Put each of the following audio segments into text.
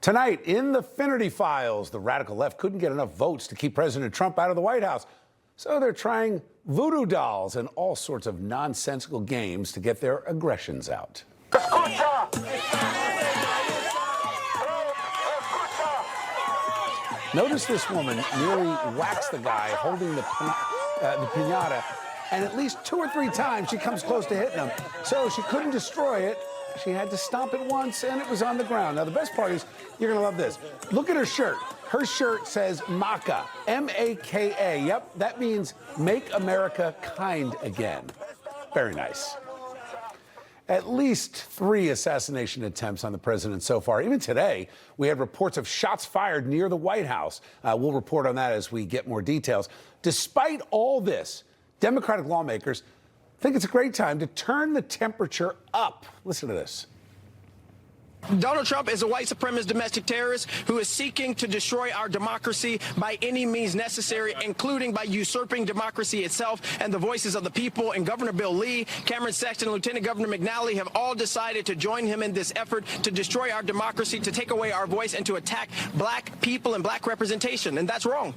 Tonight, in the Finnerty files, the radical left couldn't get enough votes to keep President Trump out of the White House. So they're trying voodoo dolls and all sorts of nonsensical games to get their aggressions out. Notice this woman nearly whacks the guy holding the piñata, and at least 2 or 3 times she comes close to hitting him. So she couldn't destroy it. She had to stomp it once, and it was on the ground. Now, the best part is, you're going to love this. Look at her shirt. Her shirt says MAKA, M-A-K-A. Yep, that means Make America Kind Again. Very nice. At least 3 assassination attempts on the president so far. Even today, we had reports of shots fired near the White House. We'll report on that as we get more details. Despite all this, Democratic lawmakers think it's a great time to turn the temperature up. Listen to this. Donald Trump is a white supremacist domestic terrorist who is seeking to destroy our democracy by any means necessary, including by usurping democracy itself and the voices of the people. And Governor Bill Lee, Cameron Sexton, and Lieutenant Governor McNally have all decided to join him in this effort to destroy our democracy, to take away our voice, and to attack black people and black representation. And that's wrong.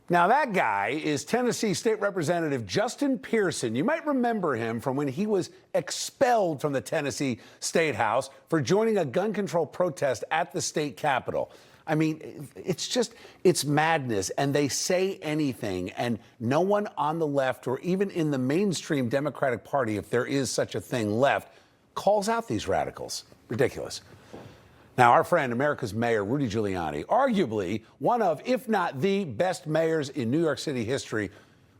Now, that guy is Tennessee State Representative Justin Pearson. You might remember him from when he was expelled from the Tennessee State House for joining a gun control protest at the state capitol. I mean, it's madness, and they say anything, and no one on the left or even in the mainstream Democratic Party, if there is such a thing left, calls out these radicals. Ridiculous. Now, our friend, America's Mayor Rudy Giuliani, arguably one of, if not the best mayors in New York City history.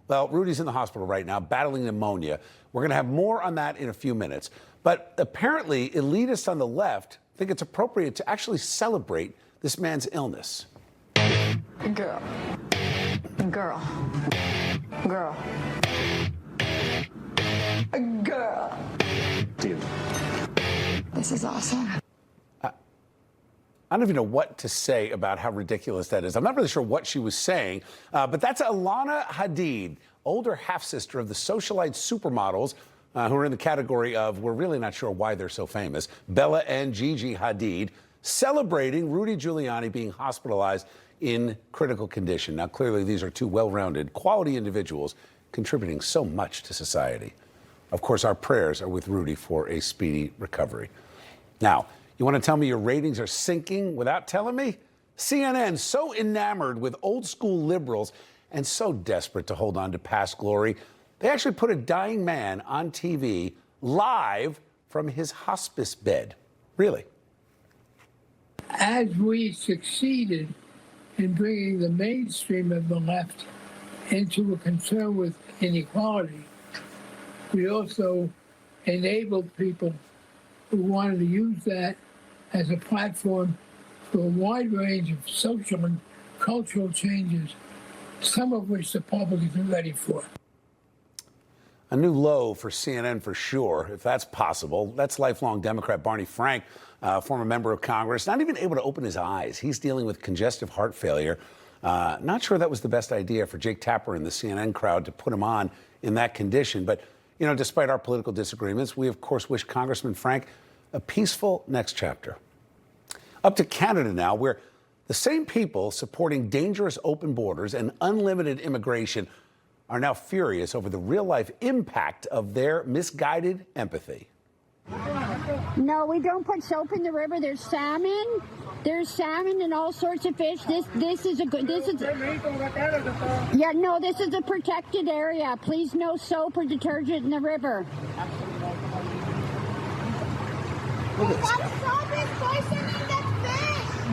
Well, Rudy's in the hospital right now, battling pneumonia. We're going to have more on that in a few minutes. But apparently, elitists on the left think it's appropriate to actually celebrate this man's illness. Girl. Girl. Girl. Girl. Dude. This is awesome. I don't even know what to say about how ridiculous that is. I'm not really sure what she was saying, but that's Ilana Hadid, older half-sister of the socialite supermodels who are in the category of, we're really not sure why they're so famous, Bella and Gigi Hadid, celebrating Rudy Giuliani being hospitalized in critical condition. Now, clearly, these are 2 well-rounded, quality individuals contributing so much to society. Of course, our prayers are with Rudy for a speedy recovery. Now, you want to tell me your ratings are sinking without telling me? CNN, so enamored with old school liberals and so desperate to hold on to past glory, they actually put a dying man on TV live from his hospice bed. Really? As we succeeded in bringing the mainstream of the left into a concern with inequality, we also enabled people who wanted to use that as a platform for a wide range of social and cultural changes, some of which the public isn't ready for. A new low for CNN for sure, if that's possible. That's lifelong Democrat Barney Frank, former member of Congress, not even able to open his eyes. He's dealing with congestive heart failure. Not sure that was the best idea for Jake Tapper and the CNN crowd to put him on in that condition. But, you know, despite our political disagreements, we, of course, wish Congressman Frank a peaceful next chapter. Up to Canada now, where the same people supporting dangerous open borders and unlimited immigration are now furious over the real-life impact of their misguided empathy. No, we don't put soap in the river. There's salmon. There's salmon and all sorts of fish. This is a good. This is. Yeah, no, this is a protected area. Please, no soap or detergent in the river. Look at this guy.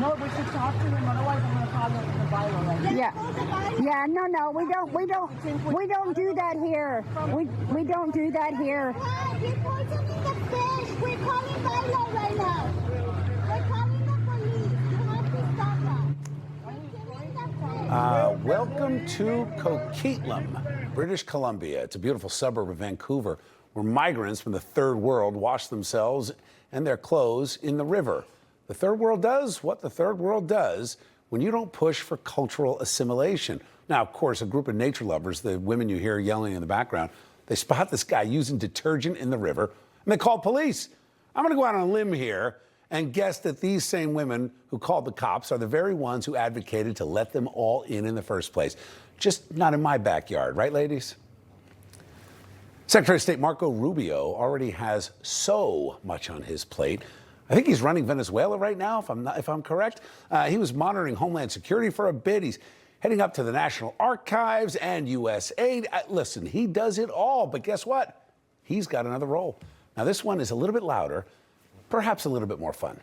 No, we should talk to him. Otherwise, I'm going to call him the viral. Right? Yeah, no, we don't do that here. We don't do that here. You're poisoning the fish. We're calling viral right now. We're calling the police. You have to stop that. Welcome to Coquitlam, British Columbia. It's a beautiful suburb of Vancouver where migrants from the third world wash themselves and their clothes in the river. The third world does what the third world does when you don't push for cultural assimilation. Now, of course, a group of nature lovers, the women you hear yelling in the background, they spot this guy using detergent in the river, and they call police. I'm going to go out on a limb here and guess that these same women who called the cops are the very ones who advocated to let them all in the first place. Just not in my backyard, right, ladies? Secretary of State Marco Rubio already has so much on his plate. I think he's running Venezuela right now, if I'm correct. He was monitoring Homeland Security for a bit. He's heading up to the National Archives and USAID. Listen, he does it all, but guess what? He's got another role. Now, this one is a little bit louder, perhaps a little bit more fun.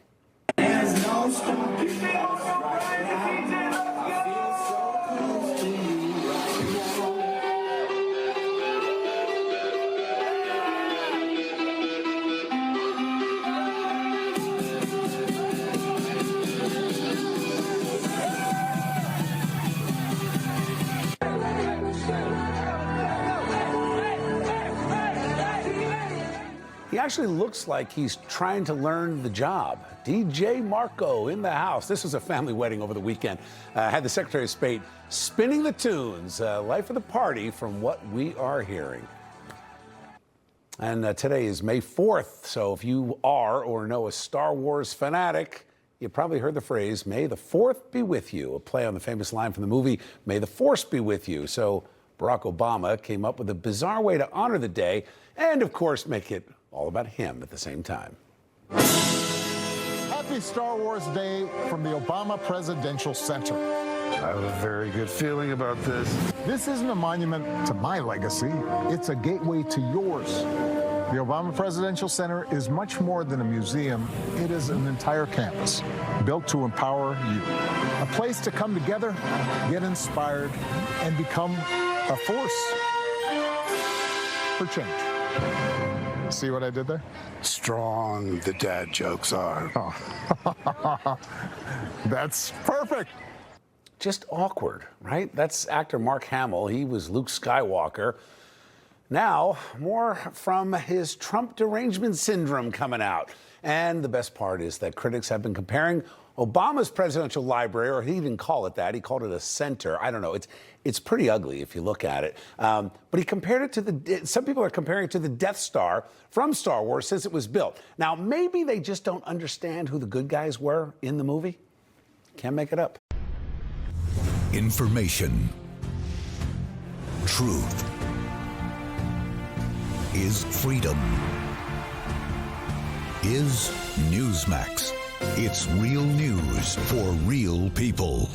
He actually looks like he's trying to learn the job. DJ Marco in the house. This was a family wedding over the weekend. Had the Secretary of State spinning the tunes. Life of the party from what we are hearing. And today is May 4th, so if you are or know a Star Wars fanatic, you probably heard the phrase, May the 4th be with you, a play on the famous line from the movie, May the Force be with you. So Barack Obama came up with a bizarre way to honor the day and, of course, make it all about him at the same time. Happy Star Wars Day from the Obama Presidential Center. I have a very good feeling about this. This isn't a monument to my legacy. It's a gateway to yours. The Obama Presidential Center is much more than a museum. It is an entire campus built to empower you. A place to come together, get inspired, and become a force for change. See what I did there? Strong the dad jokes are. Oh. That's perfect. Just awkward, right? That's actor Mark Hamill. He was Luke Skywalker. Now, more from his Trump derangement syndrome coming out. And the best part is that critics have been comparing Obama's presidential library, or he didn't call it that. He called it a center. I don't know. It's pretty ugly if you look at it. But he compared it to some people are comparing it to the Death Star from Star Wars since it was built. Now, maybe they just don't understand who the good guys were in the movie. Can't make it up. Information. Truth. Is freedom. Is Newsmax. It's real news for real people.